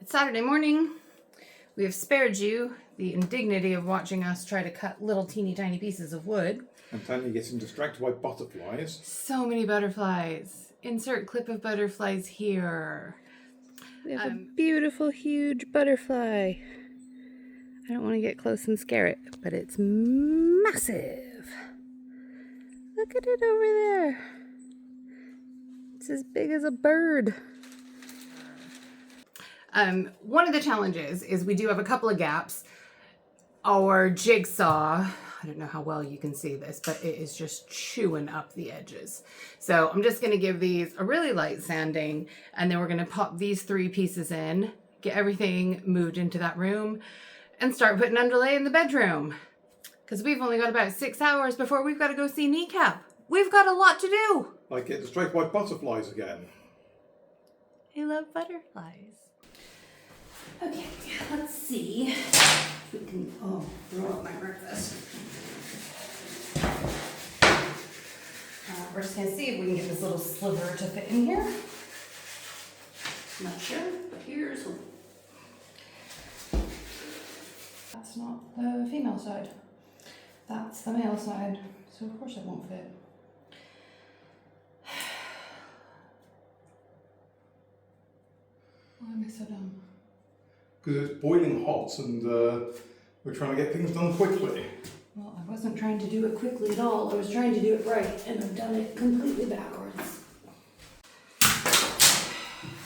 It's Saturday morning. We have spared you the indignity of watching us try to cut little teeny tiny pieces of wood. And Tania getting distracted by butterflies. So many butterflies. Insert clip of butterflies here. We have a beautiful, huge butterfly. I don't want to get close and scare it, but it's massive. Look at it over there. It's as big as a bird. One of the challenges is we do have a couple of gaps. Our jigsaw, I don't know how well you can see this, but it is just chewing up the edges. So I'm just going to give these a really light sanding, and then we're going to pop these 3 pieces in, get everything moved into that room, and start putting underlay in the bedroom. Because we've only got about 6 hours before we've got to go see Kneecap. We've got a lot to do. Like get distracted by butterflies again. I love butterflies. Okay, let's see if we can, throw up my breakfast. We're just gonna see if we can get this little sliver to fit in here. Not sure, but here's one. That's not the female side. That's the male side. So of course it won't fit. Why am I so dumb? Because it's boiling hot and we're trying to get things done quickly. Well, I wasn't trying to do it quickly at all. I was trying to do it right, and I've done it completely backwards.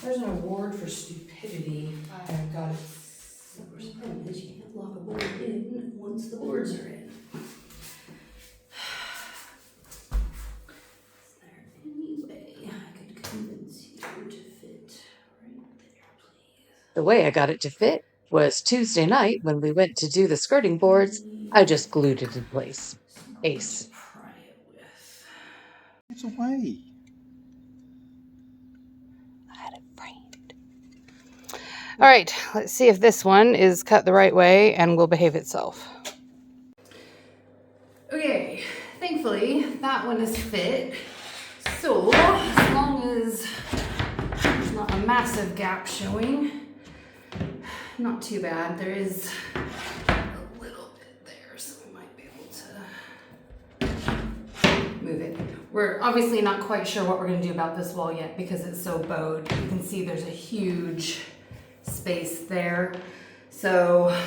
There's an award for stupidity. I've got it. The problem is you can't lock a board in once the boards are in. Is there any way I could convince you to fit right there, please? The way I got it to fit was Tuesday night when we went to do the skirting boards. I just glued it in place. Ace. Pry it with. It's away. I had it framed. All right, let's see if this one is cut the right way and will behave itself. Okay, thankfully that one is fit. So as long as there's not a massive gap showing, not too bad. There is a little bit there, so we might be able to move it. We're obviously not quite sure what we're going to do about this wall yet because it's so bowed. You can see there's a huge space there. So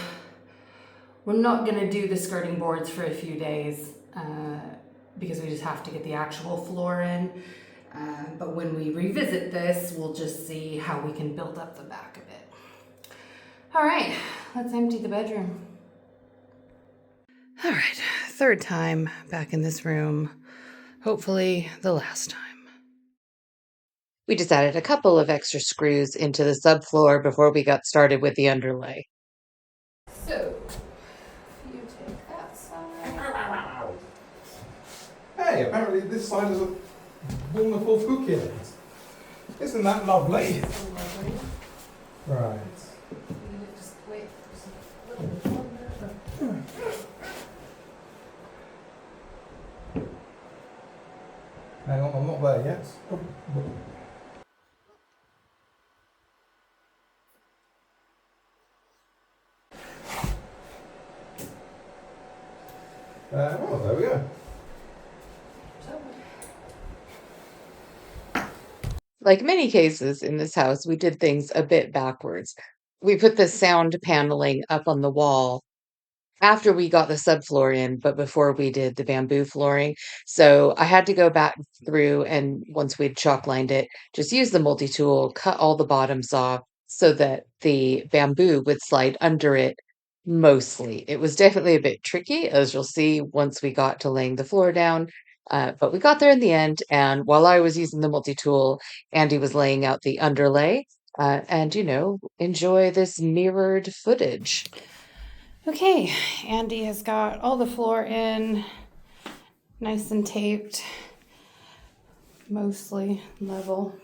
we're not going to do the skirting boards for a few days because we just have to get the actual floor in. But when we revisit this, we'll just see how we can build up the back of it. All right, let's empty the bedroom. All right, 3rd time back in this room. Hopefully the last time. We just added a couple of extra screws into the subfloor before we got started with the underlay. So, you take that side. Hey, apparently this side has a wonderful hook in it. Isn't that lovely? So lovely. Right. You just wait for a little bit longer. Hang on, I'm not there yet. Well, there we go. Like many cases in this house, we did things a bit backwards. We put the sound paneling up on the wall after we got the subfloor in, but before we did the bamboo flooring. So I had to go back through and once we'd chalk lined it, just use the multi-tool, cut all the bottoms off so that the bamboo would slide under it mostly. It was definitely a bit tricky, as you'll see once we got to laying the floor down. But we got there in the end, and while I was using the multi-tool, Andy was laying out the underlay, and, enjoy this mirrored footage. Okay, Andy has got all the floor in, nice and taped, mostly level.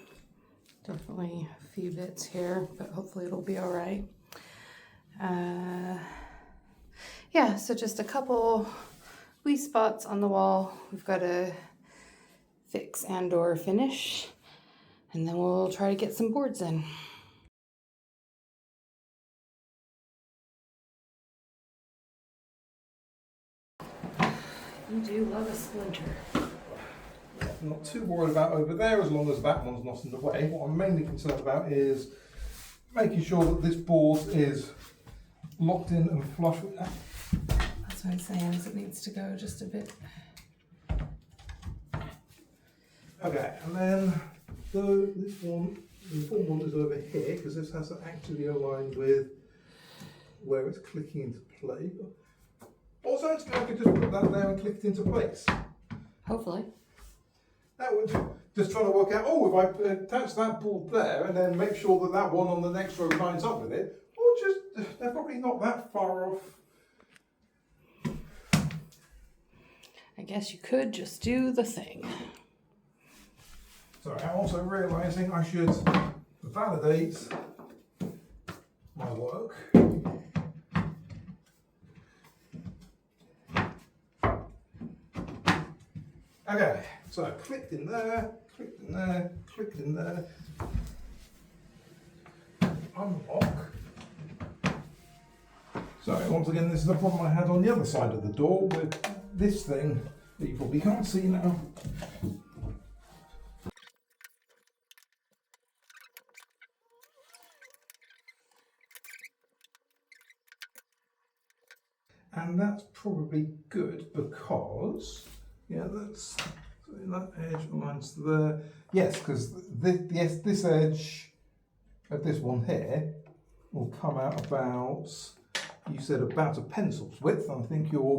Definitely a few bits here, but hopefully it'll be all right. Yeah, so just a couple wee spots on the wall we've got to fix and or finish, and then we'll try to get some boards in. You do love a splinter. I'm not too worried about over there as long as that one's not in the way. What I'm mainly concerned about is making sure that this board is locked in and flush with that. That's what I'm saying, is it needs to go just a bit. Okay, and then this one, the important one is over here because this has to actually align with where it's clicking into place. Also, I could just put that there and click it into place. Hopefully. That would just trying to work out, oh, if I attach that board there and then make sure that that one on the next row lines up with it, or just, they're probably not that far off. I guess you could just do the thing. So I'm also realising I should validate my work. Okay, so I clicked in there, clicked in there, clicked in there. Unlock. So once again, this is the problem I had on the other side of the door with this thing that you probably can't see now. And that's probably good because, yeah, that's that edge aligns to there. Yes, because this edge of this one here will come out about, you said about a pencil's width. I think you're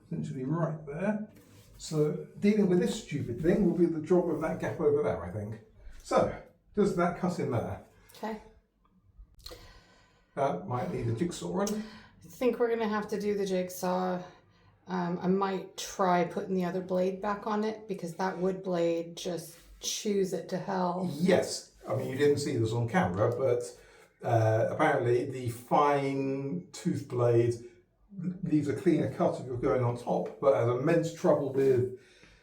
essentially right there. So dealing with this stupid thing will be the drop of that gap over there, I think. So, does that cut in there? Okay. That might need a jigsaw run. I think we're gonna have to do the jigsaw. I might try putting the other blade back on it because that wood blade just chews it to hell. Yes, I mean you didn't see this on camera, but apparently the fine tooth blade leaves a cleaner cut if you're going on top, but has immense trouble with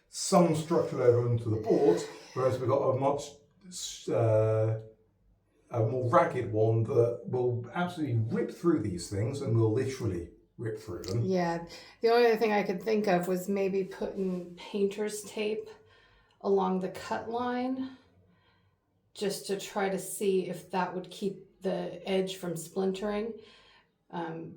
some structural element to the board, whereas we've got a much a more ragged one that will absolutely rip through these things and will literally rip through them. Yeah, the only other thing I could think of was maybe putting painter's tape along the cut line just to try to see if that would keep the edge from splintering.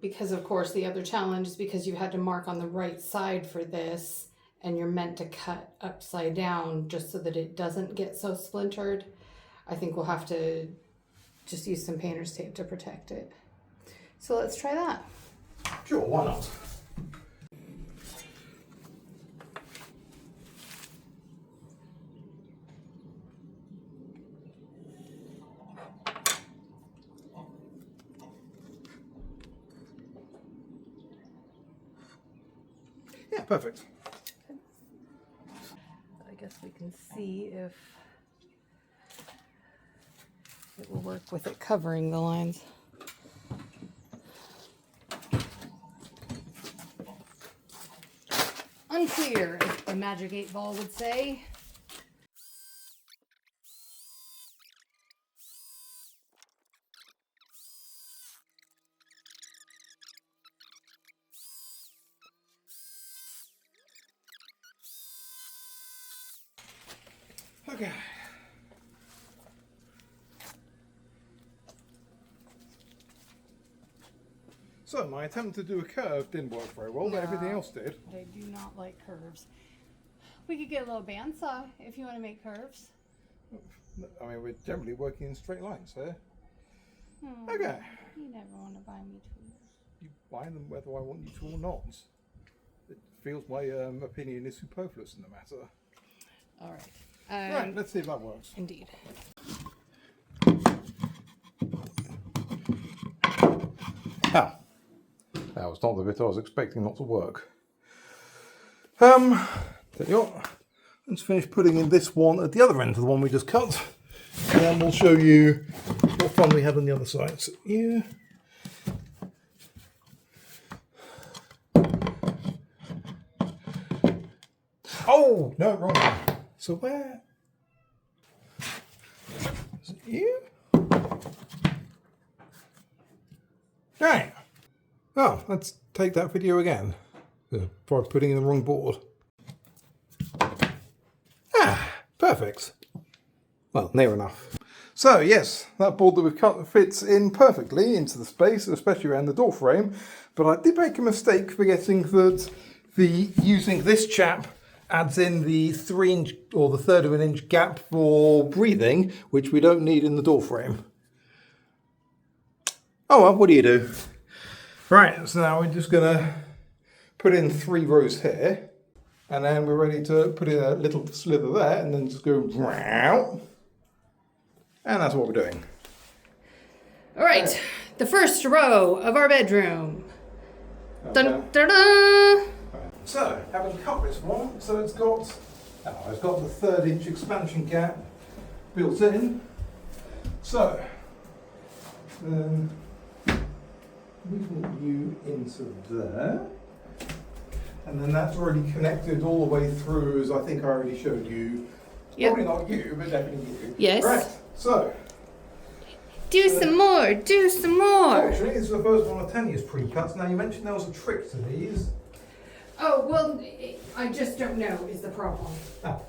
Because of course the other challenge is because you had to mark on the right side for this and you're meant to cut upside down just so that it doesn't get so splintered. I think we'll have to just use some painter's tape to protect it. So let's try that. Sure, why not? Yeah, perfect. I guess we can see if it will work with it covering the lines. Unclear, as the Magic 8 Ball would say. Okay. So my attempt to do a curve didn't work very well, but everything else did. I do not like curves. We could get a little bandsaw if you want to make curves. I mean, we're generally working in straight lines here. Hmm, Okay. You never want to buy me tools. You buy them whether I want you to or not. It feels my opinion is superfluous in the matter. All right. Right, let's see if that works. Indeed. Ah, that was not the bit I was expecting not to work. Tell you what, let's finish putting in this one at the other end of the one we just cut, and then we'll show you what fun we had on the other side. So, yeah. Oh, no, wrong one. So where? Is it here? Right. Oh, let's take that video again. By putting in the wrong board. Ah, perfect. Well, near enough. So yes, that board that we've cut fits in perfectly into the space, especially around the door frame. But I did make a mistake forgetting that using this chap adds in the 3-inch or the third of an inch gap for breathing, which we don't need in the door frame. Oh well, what do you do? Right, so now we're just gonna put in 3 rows here, and then we're ready to put in a little slither there, and then just go round. And that's what we're doing. All right, the first row of our bedroom. Okay. Dun, dun, dun. So, having cut this one, so it's got the 3rd-inch expansion gap built in. So, we put you into there, and then that's already connected all the way through, as I think I already showed you. Yep. Probably not you, but definitely you. Yes. Right. So, Do some more. Do some more. actually, this is the first one of Tania's pre-cuts. Now, you mentioned there was a trick to these. Oh, well, I just don't know is the problem. Oh.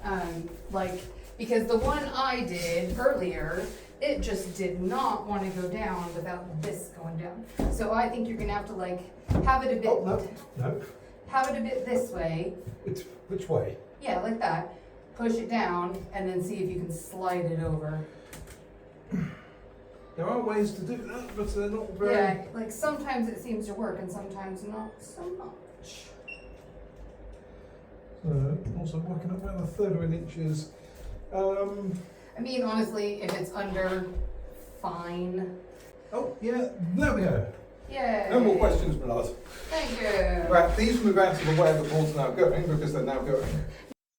Because the one I did earlier, it just did not want to go down without this going down. So I think you're gonna have to have it a bit. Oh, no. Have it a bit this way. Which way? Yeah, like that. Push it down and then see if you can slide it over. There are ways to do that, but they're not very... Yeah, sometimes it seems to work and sometimes not so much. Also working up around the 3rd of an inch is... I mean, honestly, if it's under, fine. Oh, yeah, there we go. Yeah. No more questions, my lad. Thank you. Right, these move out to the way the board's now going, because they're now going.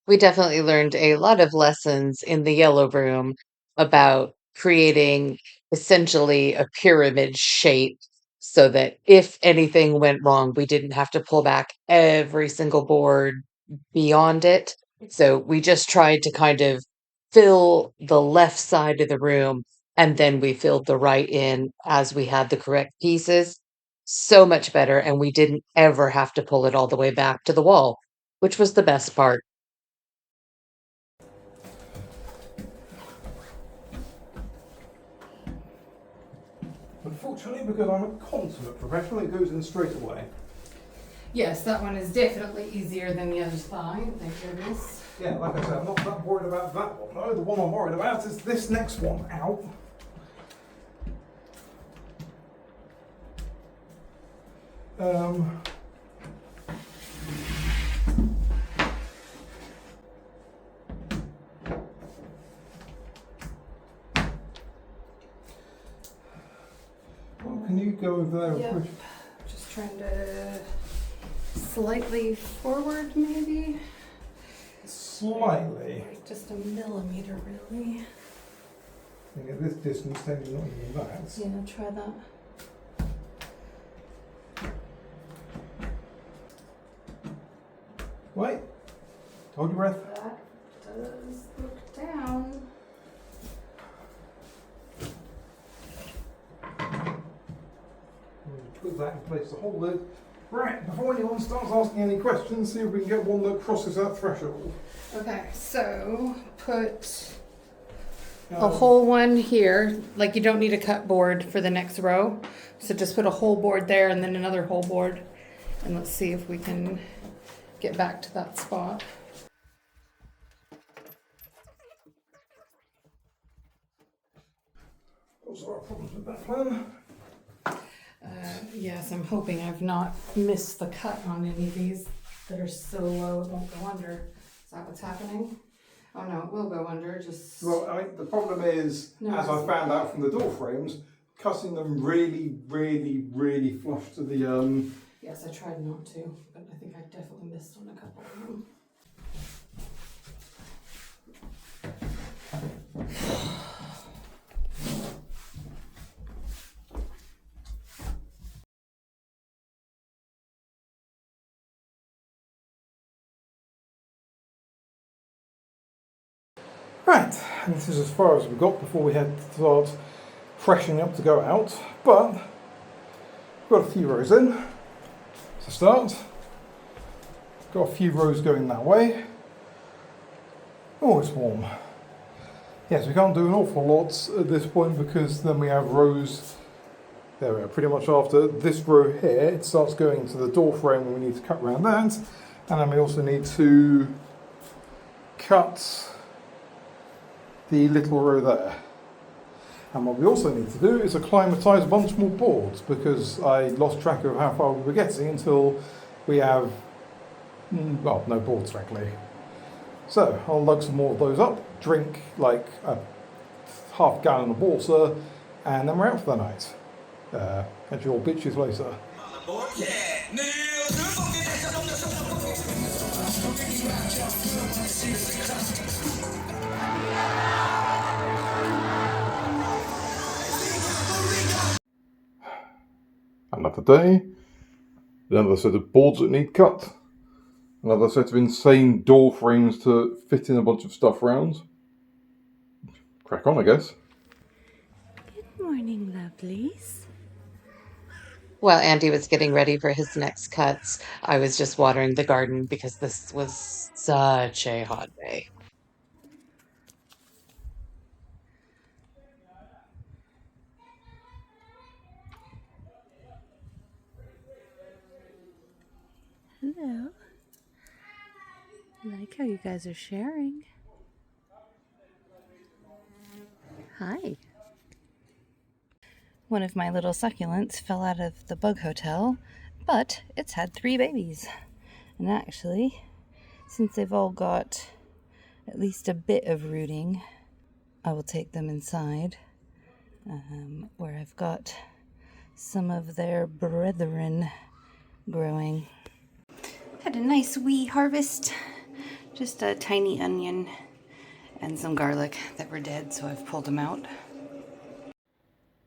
We definitely learned a lot of lessons in the yellow room about creating essentially a pyramid shape so that if anything went wrong, we didn't have to pull back every single board beyond it. So we just tried to kind of fill the left side of the room, and then we filled the right in as we had the correct pieces. So much better, and we didn't ever have to pull it all the way back to the wall, which was the best part. Unfortunately, because I'm a consummate professional, it goes in straight away. Yes, that one is definitely easier than the other side. Thank goodness. Yeah, like I said, I'm not that worried about that one. No, the one I'm worried about is this next one out. Well, can you go over there Yep. and push? Just trying to slightly forward, maybe. Slightly. Just a millimeter, really. I think at this distance, then you're not even that. Yeah, try that. Wait. Hold your breath. That does look down. Put that in place to hold it. Right, before anyone starts asking any questions, see if we can get one that crosses that threshold. Okay, so put a whole one here. Like you don't need a cut board for the next row. So just put a whole board there and then another whole board. And let's see if we can get back to that spot. What's our problems with that plan? Yes, I'm hoping I've not missed the cut on any of these that are so low it won't go under. Is that what's happening? Oh no, it will go under, just... Well, I mean, the problem is, as I found out from the door frames, cutting them really, really, really flush to the... Yes, I tried not to, but I think I definitely missed on a couple of them. Right, and this is as far as we got before we had to start freshening up to go out, but we've got a few rows in. to start. Got a few rows going that way. Oh, it's warm. Yes, we can't do an awful lot at this point because then we have rows. There we are, pretty much after this row here, it starts going to the door frame and we need to cut around that. And then we also need to cut the little row there. And what we also need to do is acclimatise a bunch more boards because I lost track of how far we were getting until we have, well, no boards frankly. So I'll lug some more of those up, drink like a half gallon of water, and then we're out for the night. Catch you all bitches later. Another day, another set of boards that need cut, another set of insane door frames to fit in a bunch of stuff around. Crack on, I guess. Good morning, lovelies. While Andy was getting ready for his next cuts, I was just watering the garden because this was such a hot day. Hello. I like how you guys are sharing. Hi. One of my little succulents fell out of the bug hotel, but it's had 3 babies. And actually, since they've all got at least a bit of rooting, I will take them inside, where I've got some of their brethren growing. Had a nice wee harvest, just a tiny onion and some garlic that were dead, so I've pulled them out.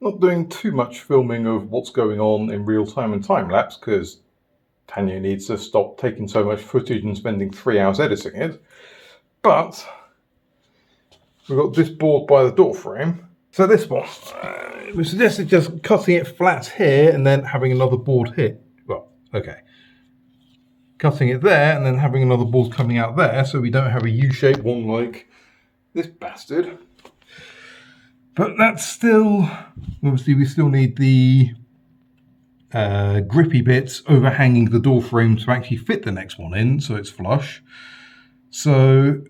Not doing too much filming of what's going on in real time and time lapse because Tania needs to stop taking so much footage and spending 3 hours editing it. But we've got this board by the door frame. So this one, we suggested just cutting it flat here and then having another board here. Well, okay. Cutting it there and then having another board coming out there so we don't have a U-shaped one like this bastard. But that's still, obviously we still need the grippy bits overhanging the door frame to actually fit the next one in so it's flush. So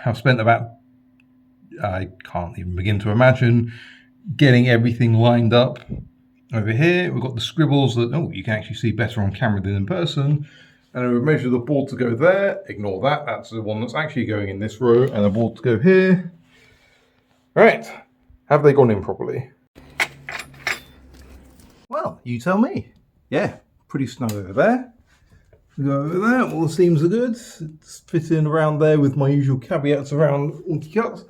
I've spent about, I can't even begin to imagine, getting everything lined up over here. We've got the scribbles that, oh, you can actually see better on camera than in person. And we've measured the board to go there. Ignore that, that's the one that's actually going in this row, and the board to go here. Right. Have they gone in properly? Well, you tell me. Yeah, pretty snug over there. We go over there, all the seams are good. It's fitting around there with my usual caveats around wonky cuts.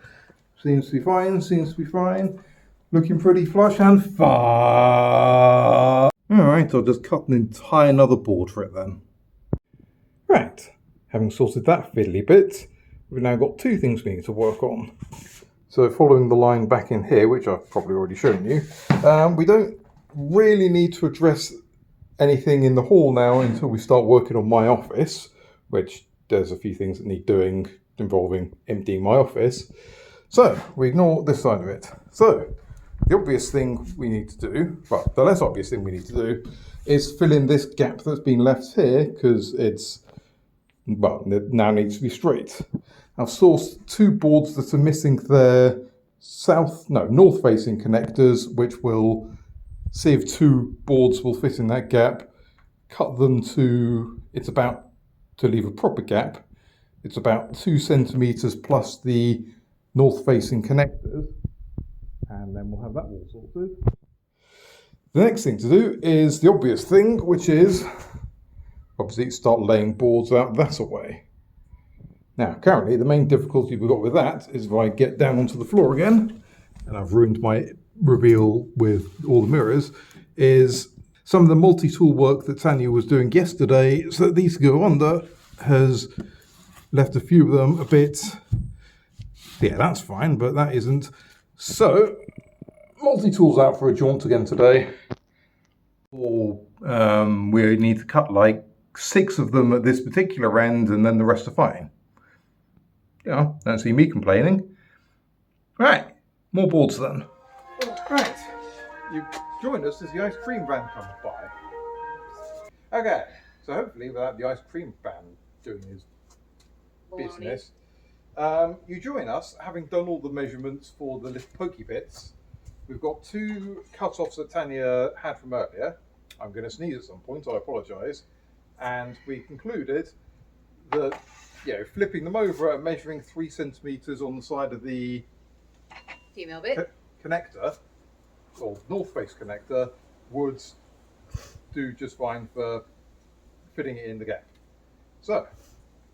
Seems to be fine, seems to be fine. Looking pretty flush and far. Alright, I'll just cut an entire another board for it then. Right, having sorted that fiddly bit, we've now got 2 things we need to work on. So following the line back in here, which I've probably already shown you, we don't really need to address anything in the hall now until we start working on my office, which there's a few things that need doing involving emptying my office. So we ignore this side of it. So the obvious thing we need to do, well, the less obvious thing we need to do is fill in this gap that's been left here because it's, well, it now needs to be straight. I've sourced 2 boards that are missing their north-facing connectors, which will see if 2 boards will fit in that gap. Cut them to, it's about, to leave a proper gap, it's about 2 centimeters plus the north-facing connectors, and then we'll have that all sorted. The next thing to do is the obvious thing, which is obviously start laying boards out that away. Now, currently, the main difficulty we've got with that is if I get down onto the floor again, and I've ruined my reveal with all the mirrors, is some of the multi-tool work that Tania was doing yesterday, so that these go under, has left a few of them a bit, yeah, that's fine, but that isn't. So, multi-tools out for a jaunt again today. Or we need to cut like 6 of them at this particular end and then the rest are fine. Yeah, don't see me complaining. Right, more boards then. Right, you've joined us as the ice cream van comes by. Okay, so hopefully without the ice cream van doing his business, you join us having done all the measurements for the little pokey bits. We've got 2 cut-offs that Tania had from earlier. I'm going to sneeze at some point, so I apologise. And we concluded that, flipping them over and measuring 3 centimetres on the side of the Female bit. Connector, or north face connector, would do just fine for fitting it in the gap. So,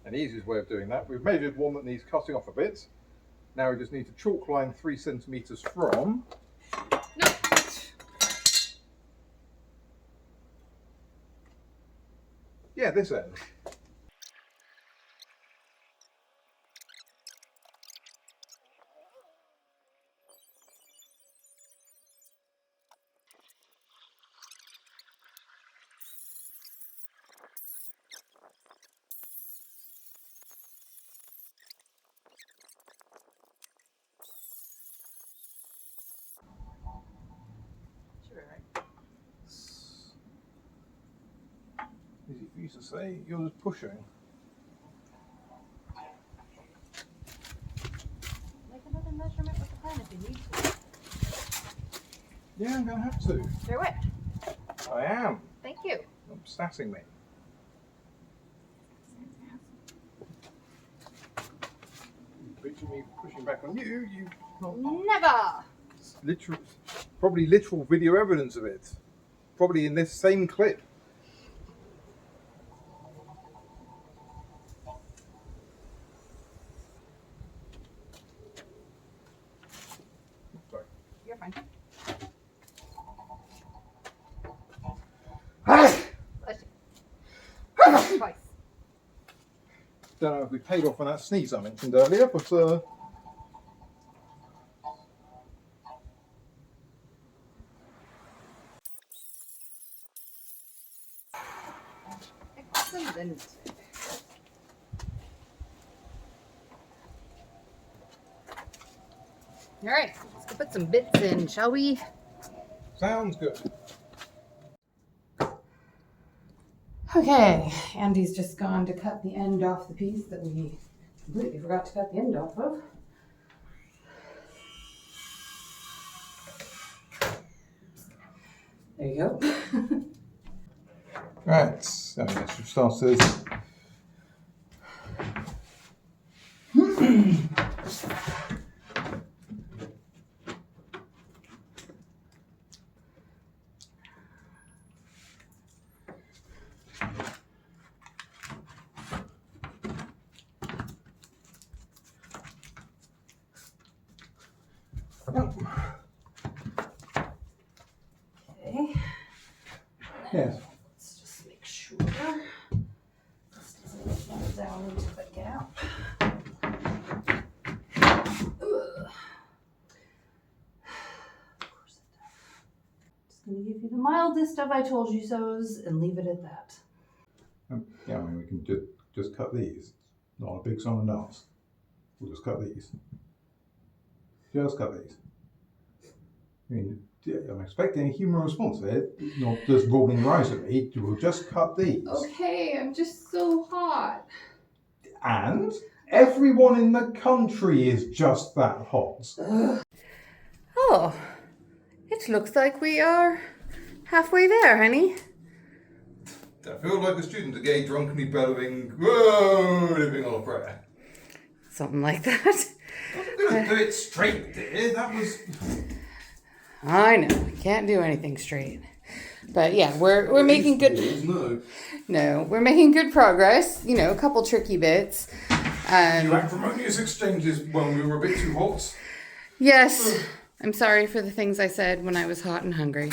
an easiest way of doing that, we've measured one that needs cutting off a bit. Now we just need to chalk line 3 centimetres from. No. Yeah, this end. Easy for you to say, you're just pushing. Make another measurement with the pen if you need to. Yeah, I'm going to have to. They're wet. I am. Thank you. Stop sassing me. Picture me pushing back on you, you not. Never. Literal, probably literal video evidence of it. Probably in this same clip. Sorry. You're fine. Twice. Don't know if we paid off on that sneeze I mentioned earlier, but Excellent. All right, let's go put some bits in, shall we? sounds good. Okay, Andy's just gone to cut the end off the piece that we completely forgot to cut the end off of. There you go. Right, so let's start this. Okay, Yes. let's just make sure this doesn't fall down into the gap. Ugh. Of course it does. Just gonna give you the mildest of I told you so's and leave it at that. Yeah, I mean, we can just cut these. Not a big song and dance. We'll just cut these. Just cut these. I mean, I'm expecting a human response there, not just rolling your eyes at me. We'll just cut these. Okay, I'm just so hot. And everyone in the country is just that hot. Oh, it looks like we are halfway there, honey. I feel like a student again drunkenly bellowing, "Whoa, living on a prayer." Something like that. I'm gonna do it straight, dear. That was. I know, we can't do anything straight. But yeah, we're making good. No, we're making good progress. You know, a couple tricky bits. You acrimonious exchanges when we were a bit too hot. Yes, I'm sorry for the things I said when I was hot and hungry.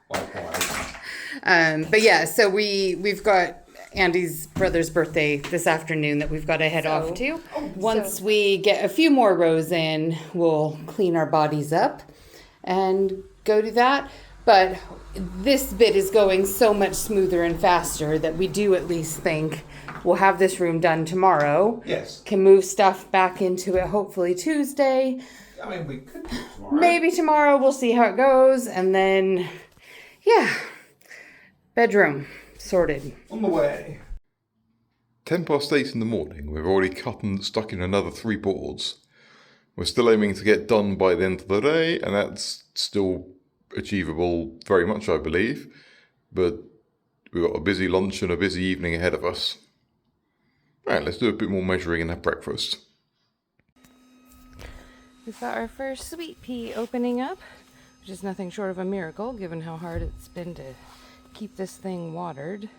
Likewise. But yeah, so we've got Andy's brother's birthday this afternoon that we've got to head off to. Once we get a few more rows in, we'll clean our bodies up and go to that. But this bit is going so much smoother and faster that we do at least think we'll have this room done tomorrow. Yes. Can move stuff back into it hopefully Tuesday. I mean, we could do it tomorrow. Maybe tomorrow, we'll see how it goes. And then, yeah, bedroom sorted. On the way. 8:10 in the morning, we've already cut and stuck in another 3 boards. We're still aiming to get done by the end of the day, and that's still achievable very much, I believe. But we've got a busy lunch and a busy evening ahead of us. Right, let's do a bit more measuring and have breakfast. We've got our first sweet pea opening up, which is nothing short of a miracle given how hard it's been to keep this thing watered.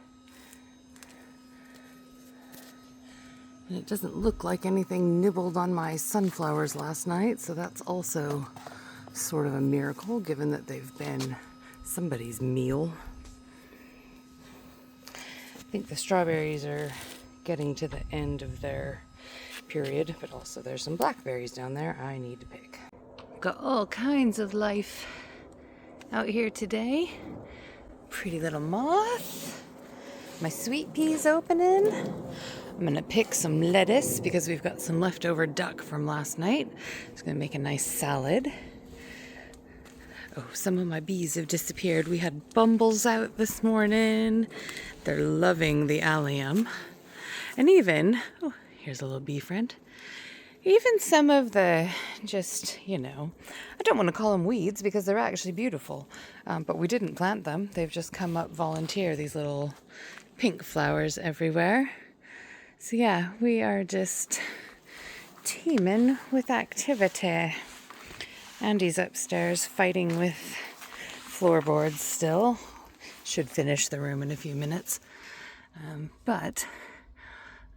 And it doesn't look like anything nibbled on my sunflowers last night, so that's also sort of a miracle given that they've been somebody's meal. I think the strawberries are getting to the end of their period, but also there's some blackberries down there I need to pick. Got all kinds of life out here today. Pretty little moth. My sweet peas opening. I'm gonna pick some lettuce because we've got some leftover duck from last night. It's gonna make a nice salad. Oh, some of my bees have disappeared. We had bumbles out this morning. They're loving the allium. And even, oh, here's a little bee friend. Even some of the just, I don't want to call them weeds because they're actually beautiful. But we didn't plant them. They've just come up volunteer, these little pink flowers everywhere. So yeah, we are just teeming with activity. Andy's upstairs fighting with floorboards still. Should finish the room in a few minutes. But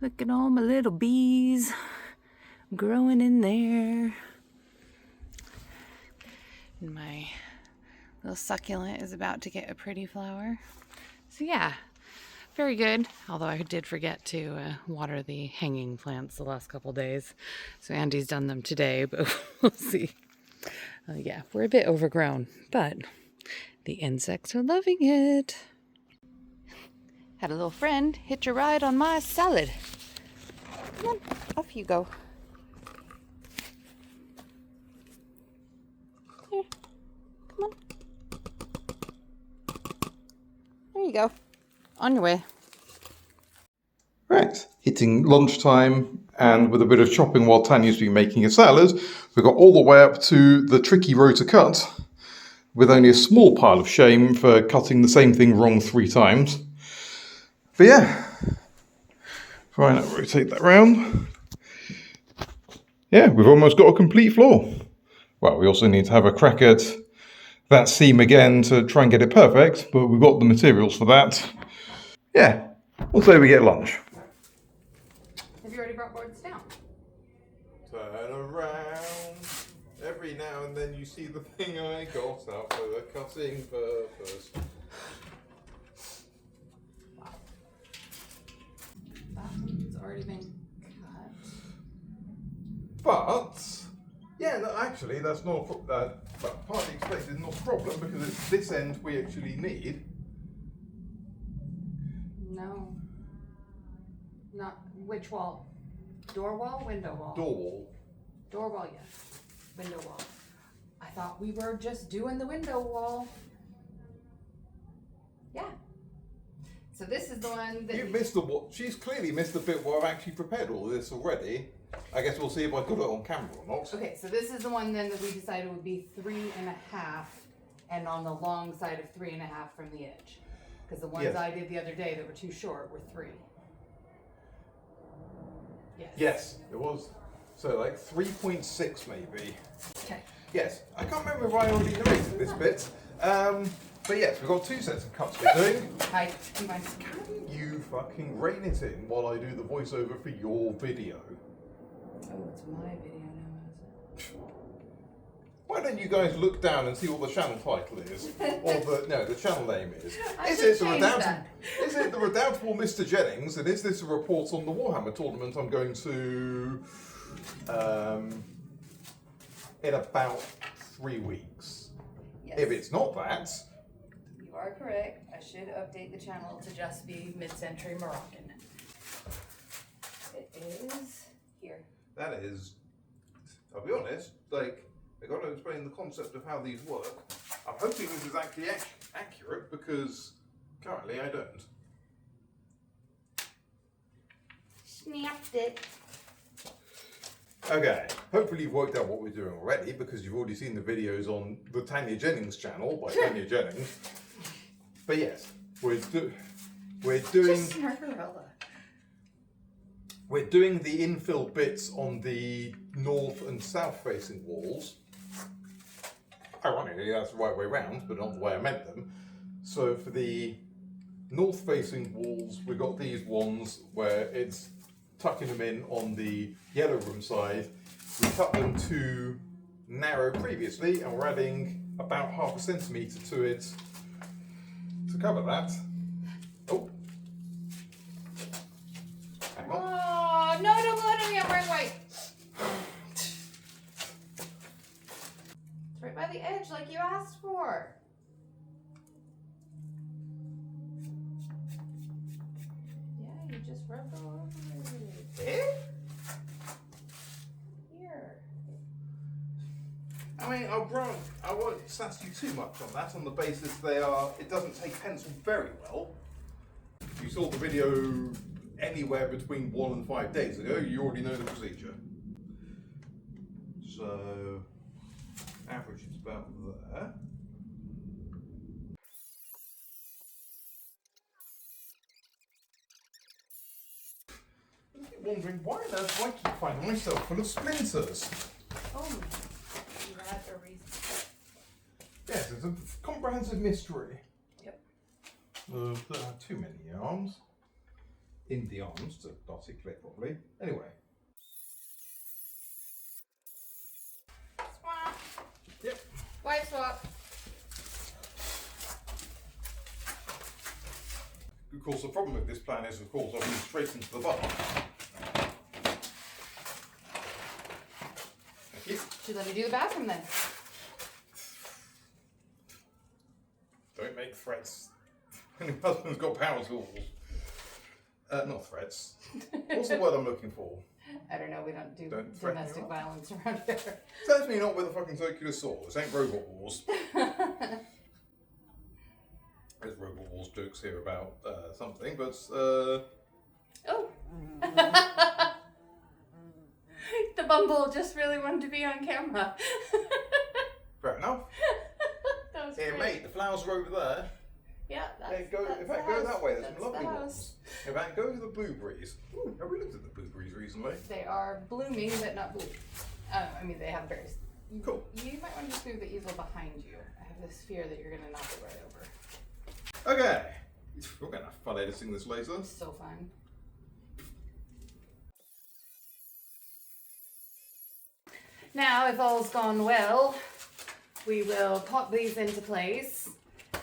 look at all my little bees growing in there. And my little succulent is about to get a pretty flower. So yeah, very good. Although I did forget to water the hanging plants the last couple days. So Andy's done them today, but we'll see. Yeah, we're a bit overgrown, but the insects are loving it. Had a little friend hitch a ride on my salad. Come on, off you go. Here, come on. There you go. On your way. Right, hitting lunchtime and with a bit of chopping while Tanya's been making a salad, we got all the way up to the tricky row to cut, with only a small pile of shame for cutting the same thing wrong 3 times. But yeah, try and rotate that round. Yeah, we've almost got a complete floor. Well, we also need to have a crack at that seam again to try and get it perfect, but we've got the materials for that. Yeah, we'll say we get lunch. Have you already brought boards down? Turn around. Every now and then you see the thing I got out for the cutting purpose. Wow. That one's already been cut. But, yeah, no, actually, that's not partly explained is not a problem because it's this end we actually need. No. Not which wall? Door wall, window wall? Door wall. Door wall, yes. Window wall. I thought we were just doing the window wall. Yeah. So this is the one that... You missed the what? She's clearly missed the bit where I've actually prepared all of this already. I guess we'll see if I got it on camera or not. Okay, so this is the one then that we decided would be 3.5 and on the long side of 3.5 from the edge. Because the ones Yes. I did the other day that were too short were 3. Yes. Yes, it was. So like 3.6 maybe. Okay. Yes, I can't remember if I already narrated this bit. But yes, we've got 2 sets of cuts we're doing. Hi. Can You fucking rein it in while I do the voiceover for your video. Oh, it's my video now, is it? Why don't you guys look down and see what the channel title is? Or the channel name is. I should change that. Is it the Redoubtable Mr. Jennings? And is this a report on the Warhammer tournament I'm going to in about 3 weeks? Yes. If it's not that, are correct. I should update the channel to just be mid-century Moroccan. It is here. That is, I'll be honest, like, I got to explain the concept of how these work. I'm hoping this is actually accurate because currently I don't. Snapped it. Okay, hopefully you've worked out what we're doing already because you've already seen the videos on the Tania Jennings channel by Tania Jennings. But yes, we're doing the infill bits on the north and south facing walls. Ironically, that's the right way round, but not the way I meant them. So for the north facing walls, we've got these ones where it's tucking them in on the yellow room side. We cut them to narrow previously, and we're adding about 0.5 centimetre to it to cover that. Oh. Hang on. Oh, no, don't go under me, I'm wearing white. It's right by the edge like you asked for. Yeah, you just rubbed all over it. Eh? Here. I mean, I won't sass you too much on that on the basis it doesn't take pencil very well. If you saw the video anywhere between 1 and 5 days ago, you already know the procedure. So, average is about there. I'm wondering why on earth do I keep finding myself full of splinters? Oh, that's a reason. Yes, it's a comprehensive mystery. Yep. There are too many arms. In the arms to articulate properly. Anyway. Swap. Yep. White swap. Of course, the problem with this plan is, of course, I'll be straight into the bar. Thank you. Should let me do the bathroom then. Don't make threats. My husband's got power tools. Not threats. What's the word I'm looking for? I don't know, we don't do Don't threaten domestic anyone. violence around here. Certainly not with a fucking circular saw. This ain't Robot Wars. There's Robot Wars jokes here about something, but Oh! The Bumble just really wanted to be on camera. fair enough. That was Here, great. mate, the flowers are over there. Yeah, that's, Yeah, go. that's In fact, the go house. that way. There's That's some lovely the ones. house. In fact, go to the blueberries. Ooh, have we looked at the blueberries recently? They are blooming, but not blue. I mean, they have berries. Cool. You might want to just move the easel behind you. I have this fear that you're going to knock it right over. Okay. We're gonna have fun editing this later. It's so fun. Now, if all's gone well, we will pop these into place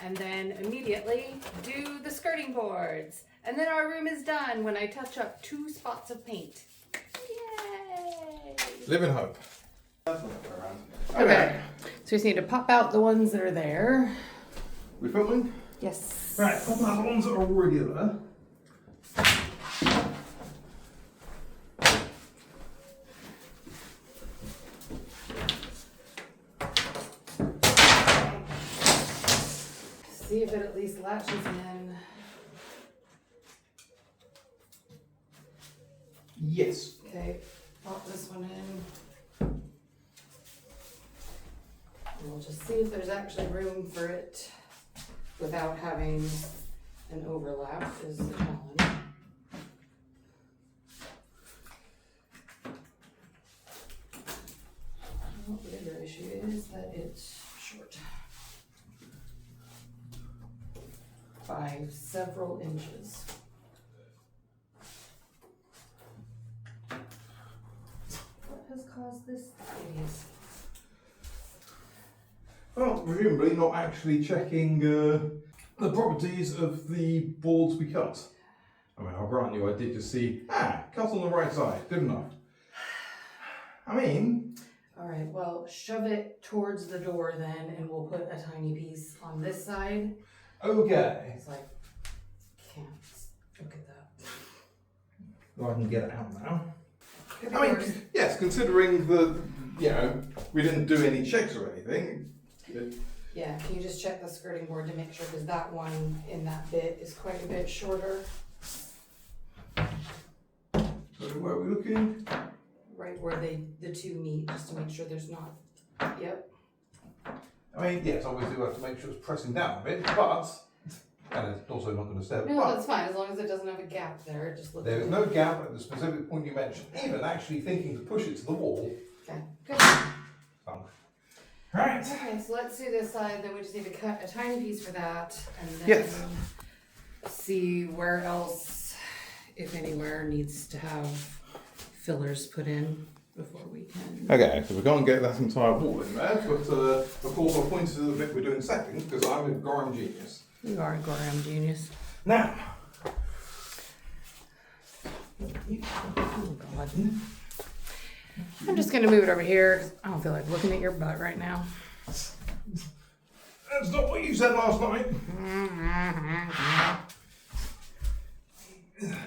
and then immediately do the skirting boards. And then our room is done when I touch up 2 spots of paint. Yay! Live in hope. Okay, so we just need to pop out the ones that are there. We filming? Yes. Right, pop out the ones that are already there. See if it at least latches in. Yes. Okay, pop this one in. And we'll just see if there's actually room for it without having an overlap is the challenge. Well, the bigger issue is that it's short by several inches. What has caused this idiocy? Well, presumably not actually checking the properties of the boards we cut. I mean, I'll grant you, I did just see, cut on the right side, good enough. I mean... All right, well, shove it towards the door then, and we'll put a tiny piece on this side. Okay. It's like, can't look at that. Well, I can get it out now. Could be I mean, worse. yes, considering the, we didn't do any checks or anything. Yeah, can you just check the skirting board to make sure, because that one in that bit is quite a bit shorter. So where are we looking? Right where the two meet, just to make sure there's not, yep. I mean, yes, obviously we have to make sure it's pressing down a bit, but, and it's also not going to step. No, But that's fine, as long as it doesn't have a gap there, it just looks. there is no gap at the specific point you mentioned, even actually thinking to push it to the wall. Okay, good. Right. Okay, so let's do this side, then we just need to cut a tiny piece for that, and then Yes. see where else, if anywhere, needs to have fillers put in before we can. Okay, so we can't get that entire wall in there, but of course I'll point to the bit we're doing second, because I'm a Gorham genius. You are a Gorham genius. Now. Oh God. I'm just gonna move it over here, 'cause I don't feel like looking at your butt right now. That's not what you said last night.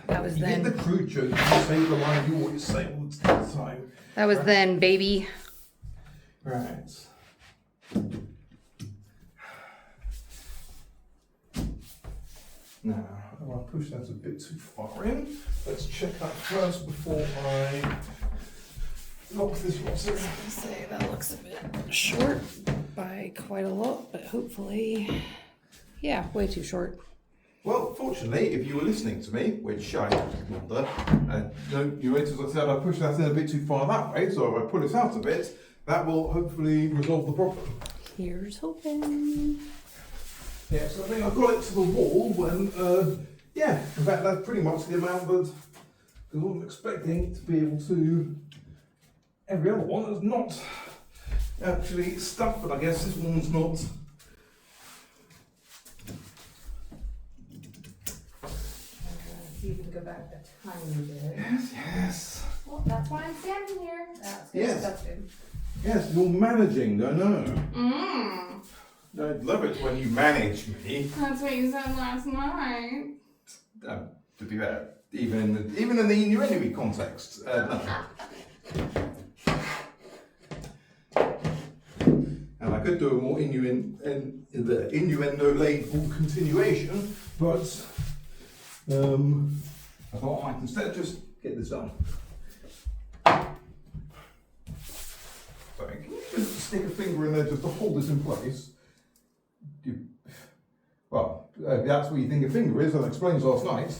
That was You get the then. crude joke, you say the line you always say all the time. That was then, baby. Right. Now, I push that a bit too far in. Let's check that first before I lock this rotter. I say that looks a bit short by quite a lot, but hopefully, yeah, way too short. Well, fortunately, if you were listening to me, which I wonder, you notice I said I pushed that in a bit too far that way, so if I pull it out a bit, that will hopefully resolve the problem. Here's hoping. Yeah, so I think I've got it to the wall when, in fact that's pretty much the amount that, because I wasn't expecting to be able to, every other one is not actually stuck, but I guess this one's not. See if we can go back a tiny bit. Yes. Well, that's why I'm standing here. That's good. Yes. That's good. Yes, you're managing, I know. Mmm. I love it when you manage me. That's what you said last night. To be fair, even in the innuendo context, no. And I could do a more innuendo-laden continuation, but I thought I might instead just get this done. Sorry, can you just stick a finger in there just to hold this in place? If that's what you think a finger is, that explains last night.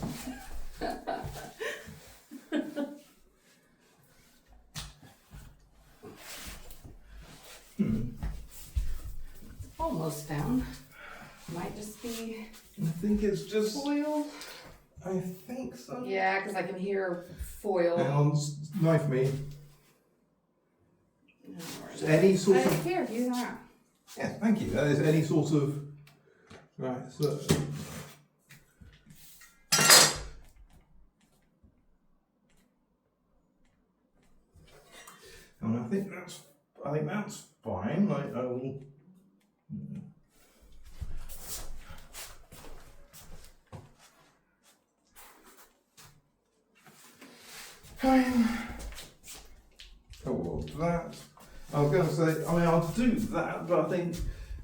Almost down. Might just be I think it's just. foil. I think so. Yeah, because I can hear foil. Hang on, knife me. No, Is any sort I of. don't care if you that. Yes, thank you. That is any sort of. Right, so. And I think that's fine. I will. Fine. Oh, well, that. I was going to say, I'll do that, but I think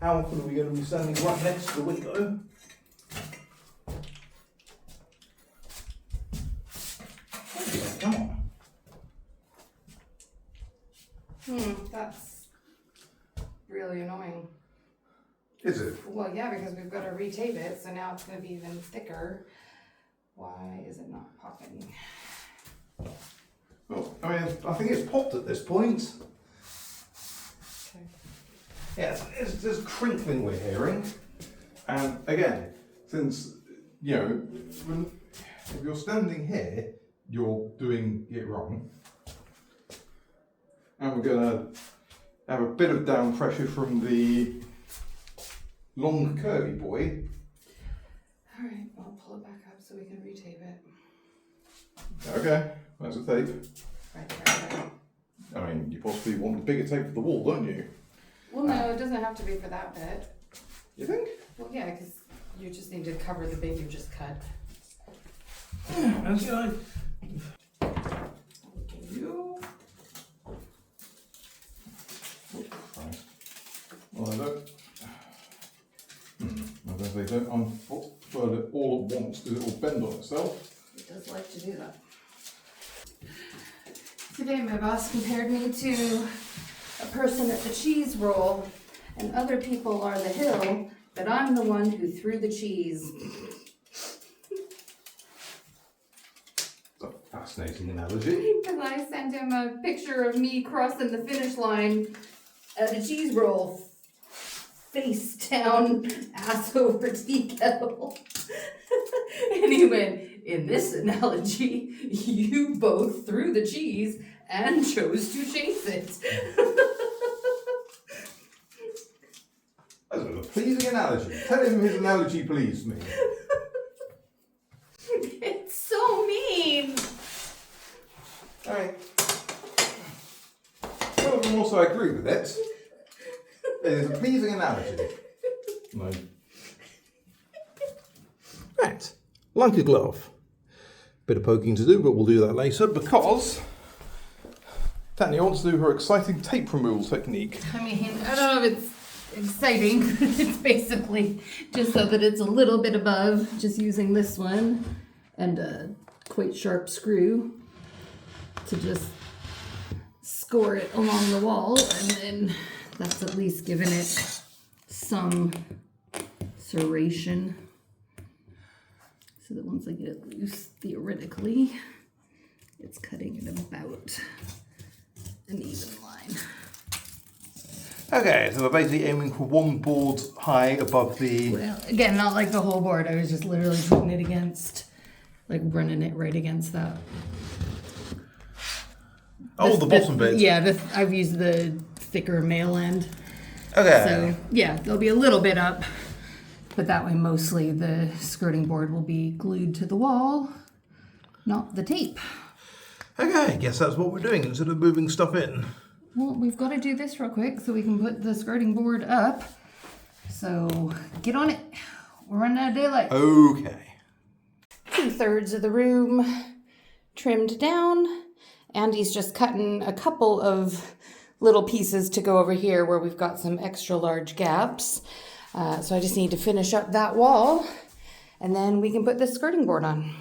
how often are we going to be standing right next to the window? Yeah, come on. That's really annoying. Is it? Well, yeah, because we've got to retape it, so now it's going to be even thicker. Why is it not popping? Well, I think it's popped at this point. Okay. Yes, it's just crinkling we're hearing. And again, since, if you're standing here, you're doing it wrong. And we're going to have a bit of down pressure from the long curvy boy. Alright, I'll pull it back up so we can retape it. Okay, there's a tape. Right. You possibly want the bigger tape for the wall, don't you? Well, no, it doesn't have to be for that bit. You think? Well, yeah, because You just need to cover the bit you just cut. As you like. You. Christ. Well, I don't. If they don't unfold it all at once, because it will bend on itself. It does like to do that. Today my boss compared me to a person at the cheese roll, and other people are the hill, but I'm the one who threw the cheese. That's a fascinating analogy. Because I sent him a picture of me crossing the finish line at a cheese roll, face down, ass over tea kettle. And he went, in this analogy, you both threw the cheese and chose to chase it. That was a pleasing analogy. Tell him his analogy pleased me. It's so mean. Alright. Some of them also agree with it. It is a pleasing analogy. No. Right. Like a glove. Bit of poking to do, but we'll do that later because Tania wants to do her exciting tape removal technique. I mean, I don't know if it's exciting. It's basically just so that it's a little bit above, just using this one and a quite sharp screw to just score it along the wall, and then that's at least given it some serration. So that once I get it loose, theoretically, it's cutting it about an even line. Okay, so we're basically aiming for one board high above the... Well, again, not like the whole board. I was just literally putting it against, like running it right against that. Oh, the bottom bit. Yeah, I've used the thicker male end. Okay. So, yeah, there'll be a little bit up. But that way, mostly the skirting board will be glued to the wall, not the tape. Okay, I guess that's what we're doing instead of moving stuff in. Well, we've got to do this real quick so we can put the skirting board up. So, get on it. We're running out of daylight. Okay. 2/3 of the room trimmed down. Andy's just cutting a couple of little pieces to go over here where we've got some extra large gaps. So I just need to finish up that wall, and then we can put this skirting board on.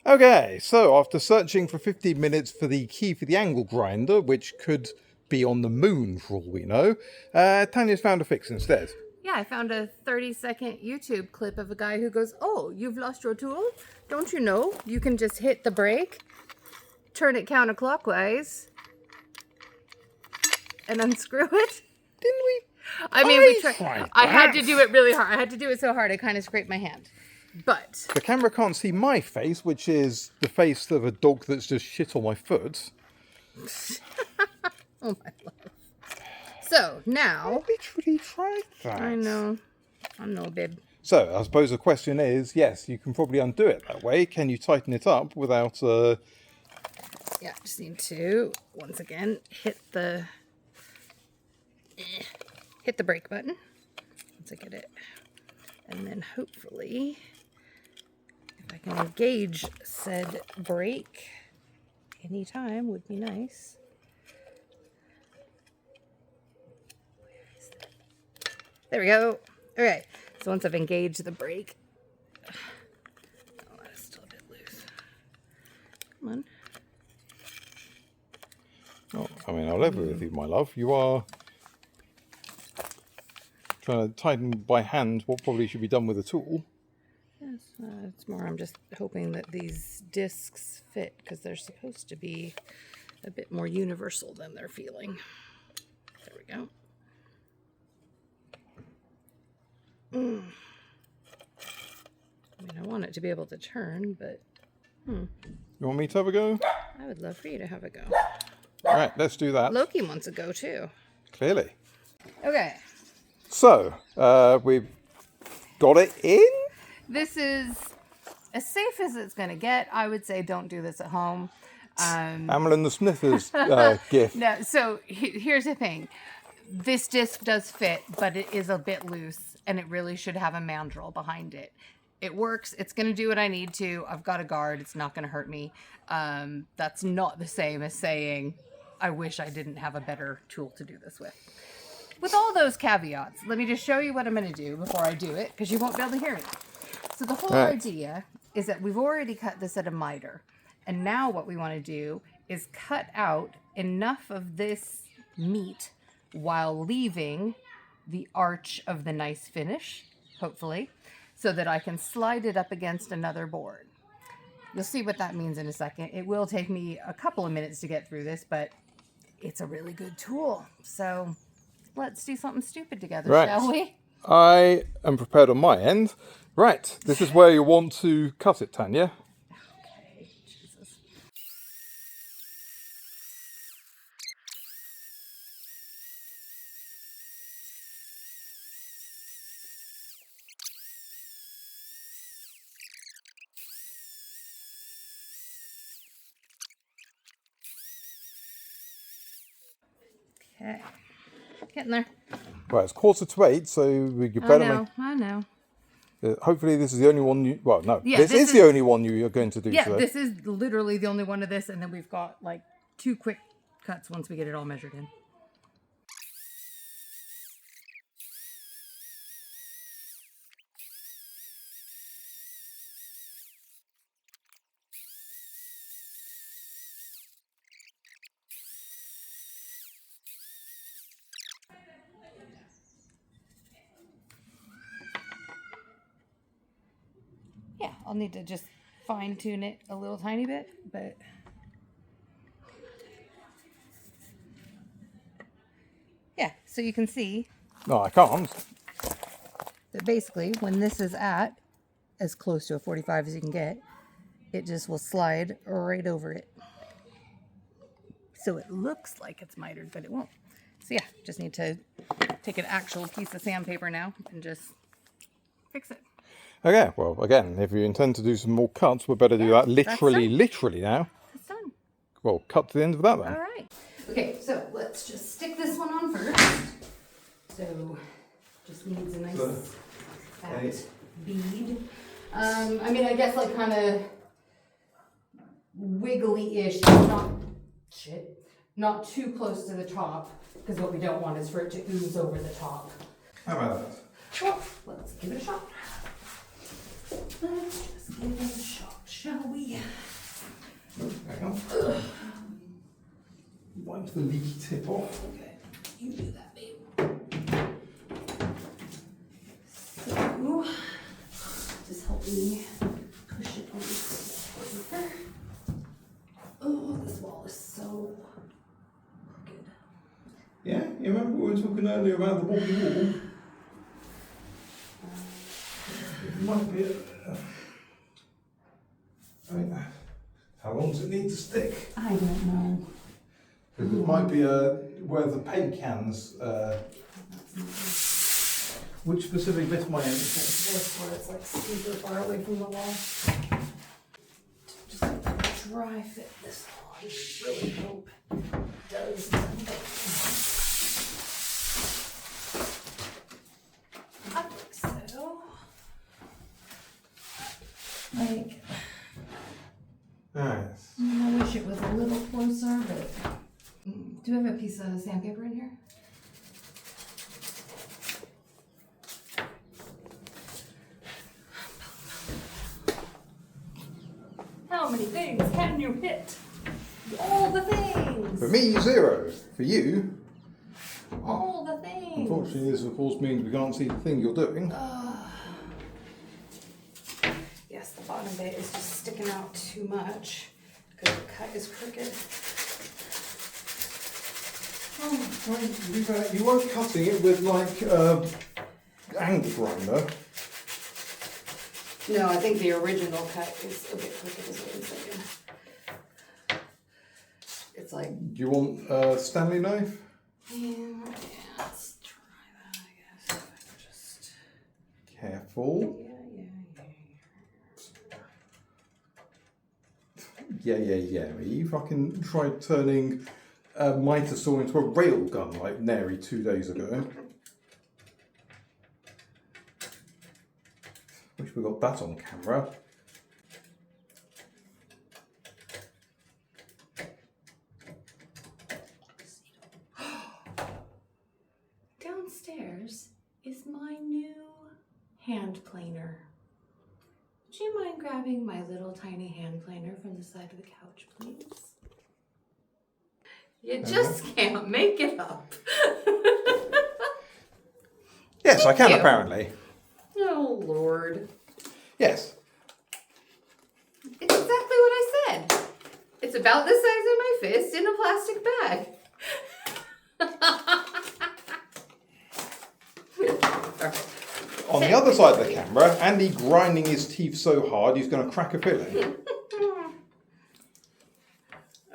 Okay, so after searching for 15 minutes for the key for the angle grinder, which could be on the moon for all we know, Tania's found a fix instead. Yeah, I found a 30-second YouTube clip of a guy who goes, "Oh, you've lost your tool? Don't you know you can just hit the brake, turn it counterclockwise, and unscrew it?" Didn't we? I mean, we tried. tried I had that. to do it really hard. I had to do it so hard I kind of scraped my hand. But The camera can't see my face, which is the face of a dog that's just shit on my foot. oh my love. So now I literally tried that. I know. I'm no bib. So I suppose the question is, yes, you can probably undo it that way. Can you tighten it up without... Yeah, just need to once again hit the brake button once I get it, and then hopefully if I can engage said brake anytime would be nice. There we go. Okay, so once I've engaged the brake, oh, that's still a bit loose. Come on. Oh, I mean, I'll level with you, my love. You are trying to tighten by hand what probably should be done with a tool. Yes, it's more I'm just hoping that these discs fit because they're supposed to be a bit more universal than they're feeling. There we go. I mean, I want it to be able to turn, but You want me to have a go? I would love for you to have a go. All right, let's do that. Loki wants a go too. Clearly. Okay. So, we've got it in. This is as safe as it's going to get. I would say don't do this at home. Amelin the Sniffers gift. No, so here's the thing. This disc does fit, but it is a bit loose, and it really should have a mandrel behind it. It works. It's going to do what I need to. I've got a guard. It's not going to hurt me. That's not the same as saying, I wish I didn't have a better tool to do this with. With all those caveats, let me just show you what I'm going to do before I do it, because you won't be able to hear me. So the whole idea is that we've already cut this at a miter. And now what we want to do is cut out enough of this meat while leaving the arch of the nice finish, hopefully, so that I can slide it up against another board. You'll see what that means in a second. It will take me a couple of minutes to get through this, but it's a really good tool. So let's do something stupid together, shall we? I am prepared on my end. Right, this is where you want to cut it, Tanya. Okay, Jesus. Okay, getting there. Right, it's 7:45, so you better I know. hopefully this is the only one you... Well, no, Yeah, this this is the only one you're going to do Yeah, today. this is literally the only one of this, and then we've got like 2 quick cuts once we get it all measured in. Yeah, I'll need to just fine tune it a little tiny bit, but yeah, so you can see No, I can't. that basically when this is at as close to a 45 as you can get, it just will slide right over it. So it looks like it's mitered, but it won't. So yeah, just need to take an actual piece of sandpaper now and just fix it. Okay, well, again, if you intend to do some more cuts, we better do that literally now. It's done. Well, cut to the end of that then. All right. Okay, so let's just stick this one on first. So just needs a nice fat bead. I mean, I guess like kind of wiggly-ish, not too close to the top, because what we don't want is for it to ooze over the top. How about that? Well, let's give it a shot. Let's just give it a shot, shall we? Hang on. Wipe the leaky tip off. Okay, you do that, babe. So, just help me push it on this paper. Oh, this wall is so crooked. Yeah, you remember we were talking earlier about the wobbly wall? It might be I mean, how long does it need to stick? I don't know. Because it might be where the paint cans... which specific bit am I aiming for? This where it's like super far away from the wall. Just like a dry fit this wall. I just really hope it does something. I think so. Like, Alright. I wish it was a little closer, but do we have a piece of sandpaper in here? How many things can you hit? All the things! For me, 0. For you, All the things! unfortunately, this of course means we can't see the thing you're doing. Yes, the bottom bit is just sticking out too much because the cut is crooked. Oh, you weren't cutting it with like angle grinder. No, I think the original cut is a bit crooked is what I'm saying. It's like, Do you want a Stanley knife? yeah, let's try that, I guess. Just, Careful. yeah. Yeah. You fucking tried turning a mitre saw into a rail gun like nary 2 days ago. Wish we got that on camera. Downstairs is my new hand planer. Would you mind grabbing my little tiny hand planer from the side of the couch, please? You just can't make it up. Yes, I can you. apparently. Oh, Lord. Yes. It's exactly what I said. It's about the size of my fist in a plastic bag. On the other side of the camera, Andy grinding his teeth so hard he's going to crack a filling.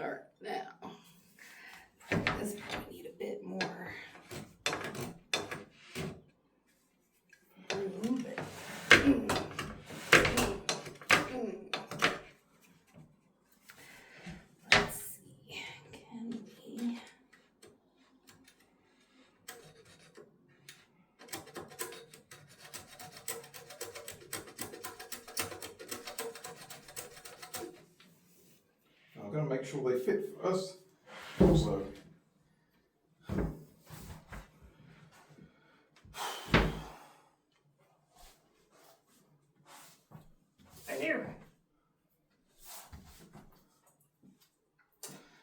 Alright, now. This probably need a bit more room, but let's see. Can we I'm going to make sure they fit first. Also,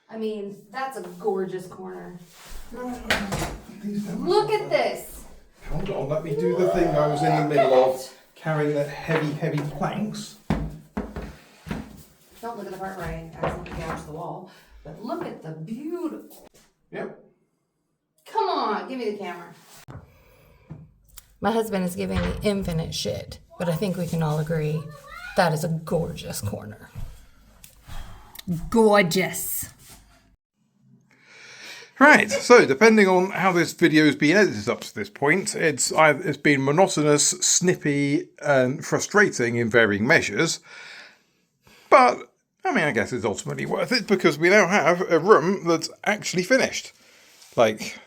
I mean, that's a gorgeous corner. these don't Look at this. Hold on, let me do the thing I was in the middle of, carrying the heavy planks. Don't look at the part where I accidentally gouged the wall, but look at the beautiful. Yep. Come on, give me the camera. My husband is giving me infinite shit, but I think we can all agree that is a gorgeous corner. Gorgeous. Right, so depending on how this video has been edited up to this point, it's been monotonous, snippy, and frustrating in varying measures. But, I mean, I guess it's ultimately worth it because we now have a room that's actually finished. Like,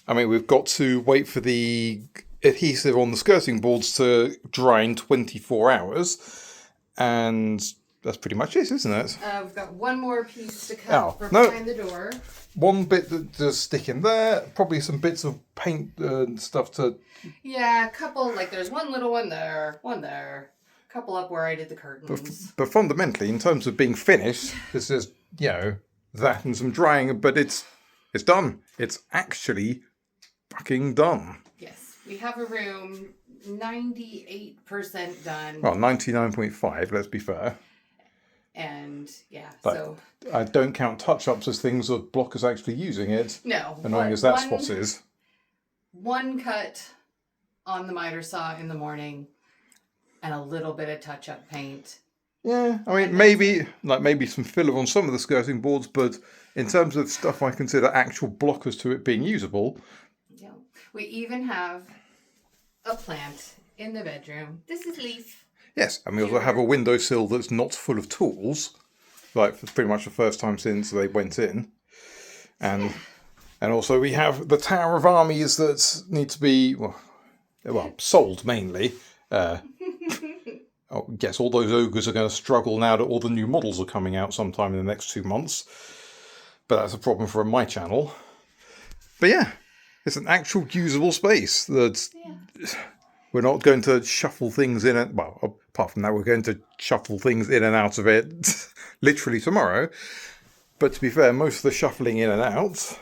I mean, we've got to wait for the adhesive on the skirting boards to dry in 24 hours, and that's pretty much it, isn't it? We've got one more piece to cut from no. behind the door. One bit that does stick in there, probably some bits of paint and stuff to... Yeah, a couple, like there's one little one there, a couple up where I did the curtains. But fundamentally, in terms of being finished, this is, you know, that and some drying, but it's done. It's actually fucking done. Yes, we have a room 98% done. Well, 99.5, let's be fair. And yeah, But so I don't count touch-ups as things of blockers actually using it. no. Annoying as that spot is. One cut on the miter saw in the morning and a little bit of touch-up paint. Yeah, I mean, maybe some filler on some of the skirting boards, but in terms of stuff I consider actual blockers to it being usable. Yeah. We even have a plant in the bedroom. This is Leaf. Yes, and we also have a windowsill that's not full of tools, like for pretty much the first time since they went in. And also we have the Tower of Armies that need to be, well sold mainly. I guess all those ogres are going to struggle now that all the new models are coming out sometime in the next 2 months. But that's a problem for my channel. But yeah, it's an actual usable space that we're not going to shuffle things in. Well, apart from that, we're going to shuffle things in and out of it literally tomorrow. But to be fair, most of the shuffling in and out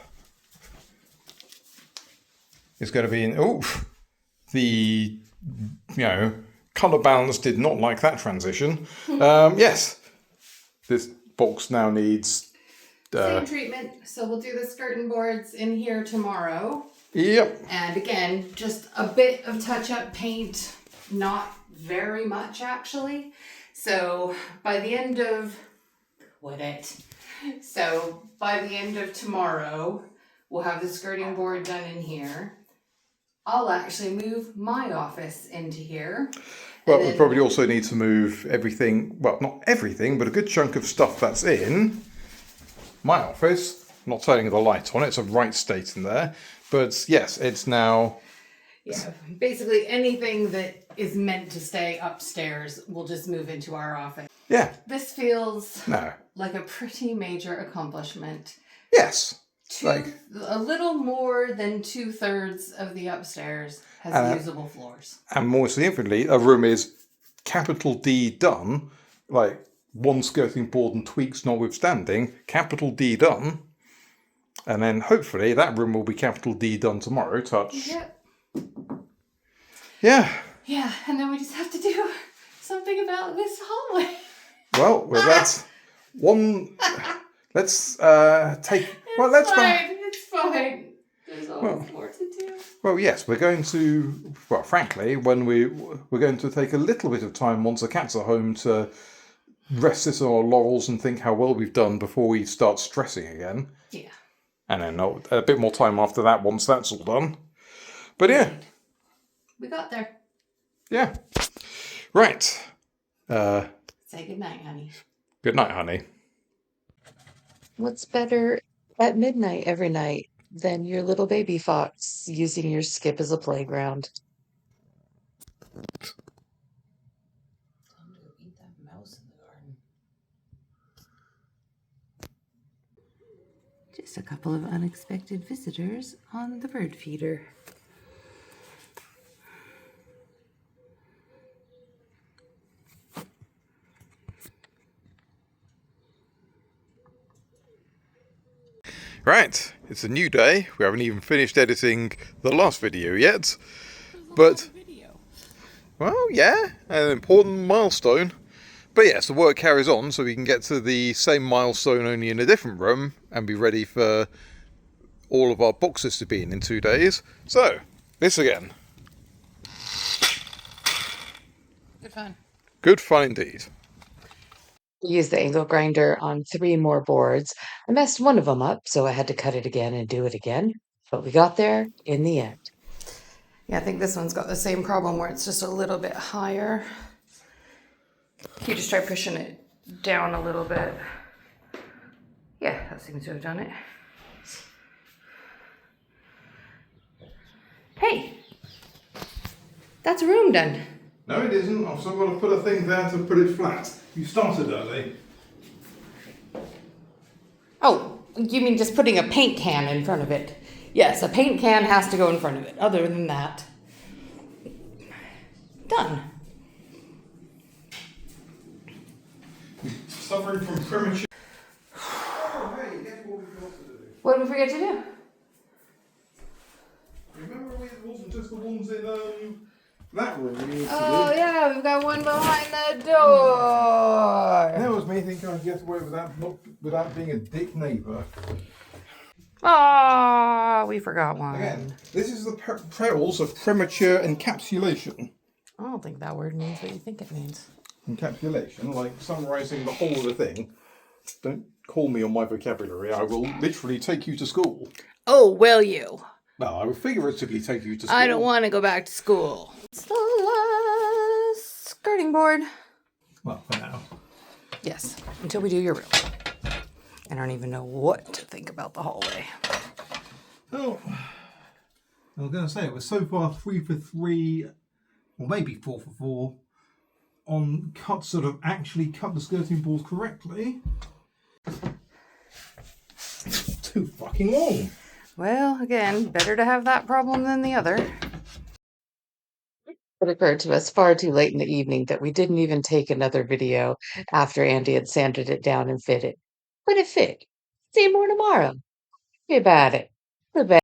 is going to be in... Oh, the, colour balance did not like that transition. Yes, this box now needs... Same treatment. So we'll do the skirting boards in here tomorrow. Yep. And again, just a bit of touch-up paint. Not very much, actually. So by the end of... So by the end of tomorrow, we'll have the skirting board done in here. I'll actually move my office into here. Well, we probably also need to move everything, well, not everything, but a good chunk of stuff that's in my office not turning the light on. It's a right state in there. But yes, it's now... Yeah, basically anything that is meant to stay upstairs will just move into our office. Yeah. This feels No. like a pretty major accomplishment. Yes. A little more than 2/3 of the upstairs has usable floors. And more significantly, a room is capital D done, like one skirting board and tweaks notwithstanding, capital D done. And then hopefully that room will be capital D done tomorrow, touch. Yep. Yeah. Yeah, and then we just have to do something about this hallway. Well, that's one. Let's take. Well, let's. It's fine. There's always more to do. Well, yes, we're going to. Well, frankly, when we're going to take a little bit of time once the cats are home to rest this on our laurels and think how well we've done before we start stressing again. Yeah. And then a bit more time after that once that's all done. But yeah. We got there. Yeah. Right. Say goodnight, honey. Good night, honey. What's better at midnight every night than your little baby fox using your skip as a playground? Time to go eat that mouse in the garden. Just a couple of unexpected visitors on the bird feeder. Right, it's a new day. We haven't even finished editing the last video yet. But, well, yeah, an important milestone. But yes, the work carries on so we can get to the same milestone only in a different room and be ready for all of our boxes to be in 2 days. So, this again. Good fun. Good fun indeed. Use the angle grinder on 3 more boards. I messed one of them up, so I had to cut it again and do it again. But we got there in the end. Yeah, I think this one's got the same problem where it's just a little bit higher. You just try pushing it down a little bit. Yeah, that seems to have done it. Hey, that's a room done. No, it isn't. I've still got to put a thing there to put it flat. You started early. Oh, you mean just putting a paint can in front of it? Yes, a paint can has to go in front of it. Other than that, done. Suffering from premature... Oh, hey, guess what we forgot to do? What did we forget to do? Remember it wasn't just the ones in that room we needed to Oh do? yeah, we've got one behind the door. That was me thinking I'd get away without being a dick neighbour. Oh, we forgot one. Again, this is the perils of premature encapsulation. I don't think that word means what you think it means. Encapsulation, like summarising the whole of the thing. Don't call me on my vocabulary. I will literally take you to school. Oh, will you? Well, I will figuratively take you to school. I don't want to go back to school. It's the last skirting board. Well, for now. Yes, until we do your room. I don't even know what to think about the hallway. Oh, I was going to say, it was so far 3 for 3, or maybe 4 for 4, on actually cut the skirting boards correctly. Too fucking long. Well, again, better to have that problem than the other. It occurred to us far too late in the evening that we didn't even take another video after Andy had sanded it down and fit it. But it fit. See more tomorrow. Be about it. The best.